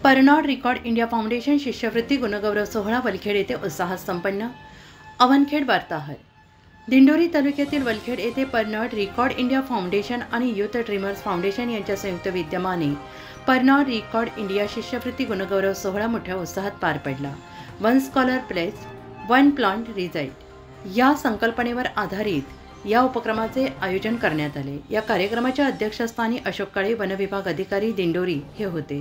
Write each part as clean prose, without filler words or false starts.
परनॉड record India foundation शिष्यवृत्ती गुणगौरव सोहळा वलखेड येथे उत्साहात संपन्न। अवनखेड वार्ताहर। दिंडोरी तालुक्यातील वलखेड येथे परनॉड रेकॉर्ड इंडिया फाउंडेशन आणि यूथ ड्रीमर्स फाउंडेशन यांच्या संयुक्त विद्यमाने परनॉड रेकॉर्ड इंडिया शिष्यवृत्ती गुणगौरव सोहळा मोठ्या उत्साहात पार पडला। One scholar place one plant result या संकल्पनेवर आधारित या उपक्रमाचे आयोजन करण्यात आले। या कार्यक्रमाच्या अध्यक्षस्थानी अशोक काळे वनविभाग अधिकारी दिंडोरी हे होते।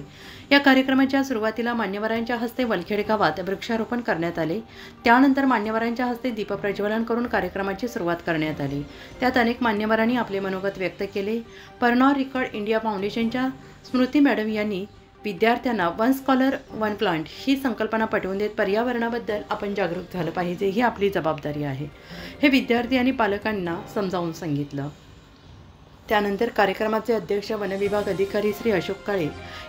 या कार्यक्रमाच्या सुरुवातीला मान्यवरांच्या हस्ते वलखेड गावात वृक्षारोपण करण्यात आले। त्यानंतर मान्यवरांच्या हस्ते दीपप्रज्वलन करून कार्यक्रमाची सुरुवात करण्यात आली। त्यात अनेक मान्यवरांनी आपले मनोगत व्यक्त केले। परनॉड रेकॉर्ड इंडिया फाउंडेशनच्या स्मृती मॅडम यांनी विद्यार्थ्यांना वन स्कॉलर वन प्लांट ही संकल्पना पटवून देत पर्यावरणाबद्दल आपण जागरूक झालं पाहिजे ही आपली जबाबदारी आहे हे विद्यार्थी आणि पालकांना समजावून सांगितलं। त्यानंतर कार्यक्रमाचे अध्यक्ष वनविभाग अधिकारी श्री अशोक काळे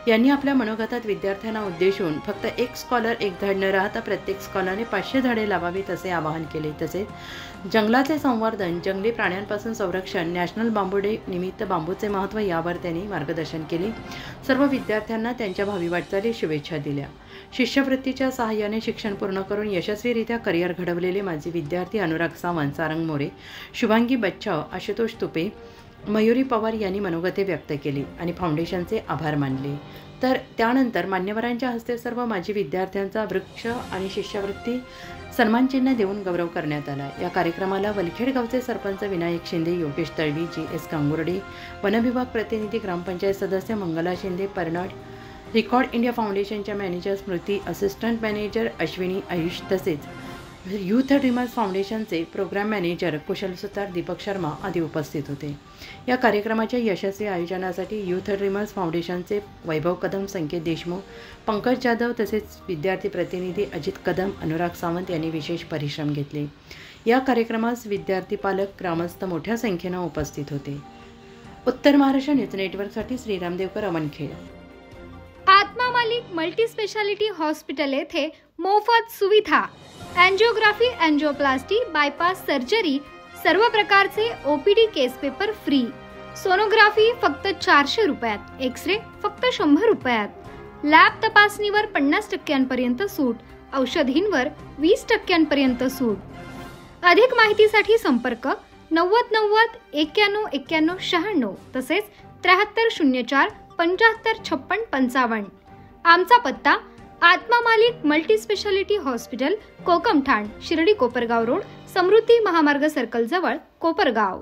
यांनी आपल्या मनोगतात विद्यार्थ्यांना उद्देशून फक्त एक स्कॉलर एक झाड न राहता प्रत्येक स्कॉलरने 500 झाडे लावावीत असे आवाहन केले। तसेच जंगलाचे संवर्धन, जंगली प्राण्यांपासून संरक्षण, नॅशनल बांबू डे निमित्त बांबूचे महत्त्व यावर त्यांनी मार्गदर्शन केले। सर्व विद्यार्थ्यांना त्यांच्या भावी वाटचाली शुभेच्छा दिल्या। शिष्यवृत्तीच्या सहाय्याने शिक्षण पूर्ण करून यशस्वीरित्या करिअर घडवलेले माजी विद्यार्थी अनुराग सावंत, सारंग मोरे, शुभांगी बच्चाव, आशुतोष तुपे, मयुरी पवार यांनी मनोगते व्यक्त केली आणि फाउंडेशनचे आभार मानले। तर त्यानंतर मान्यवरांच्या हस्ते सर्व माजी विद्यार्थ्यांचा वृक्ष आणि शिष्यवृत्ती सन्मान चिन्ह देऊन गौरव करण्यात आला। या कार्यक्रमाला वलखेड गावचे सरपंच विनायक शिंदे, योगेश तळवी, GS गांगुर्डे, वनविभाग प्रतिनिधी, ग्रामपंचायत सदस्य मंगला शिंदे, परनॉड रेकॉर्ड इंडिया फाउंडेशनच्या मॅनेजर स्मृती, असिस्टंट मॅनेजर अश्विनी, आयुष तसेच यूथ ड्रीमर्स फाउंडेशनचे प्रोग्राम मॅनेजर कुशल सुतार, दीपक शर्मा आदी उपस्थित होते। या कार्यक्रमाच्या यशस्वी आयोजनासाठी यूथ ड्रीमर्स फाउंडेशनचे वैभव कदम, संकेत देशमुख, पंकज जाधव तसेच विद्यार्थी प्रतिनिधी अजित कदम, अनुराग सावंत यांनी विशेष परिश्रम घेतले। या कार्यक्रमास विद्यार्थी, पालक, ग्रामस्थ मोठ्या संख्येने उपस्थित होते। उत्तर महाराष्ट्र न्यूज नेटवर्कसाठी श्रीराम देवकर, अवनखेड। आत्मा मालिक मल्टी स्पेशालिटी हॉस्पिटल येथे मोफत सुविधा, एंजियोग्राफी, एंजियोप्लास्टी, बायपास सर्जरी, सर्व प्रकारचे OPD केस पेपर फ्री, सोनोग्राफी फक्त 400 रुपयात, एक्सरे फक्त 100 रुपयात, लॅब तपासणीवर 50% सूट, औषधींवर 20% सूट। अधिक माहितीसाठी संपर्क 90 90 91 91 96 तसेच 7304 75 56 55। आमचा पत्ता Atma Malik multi speciality hospital, Kokamthan, Shirdi Kopargaon road, Samruddhi Mahamarg circle जवळ, कोपरगाव।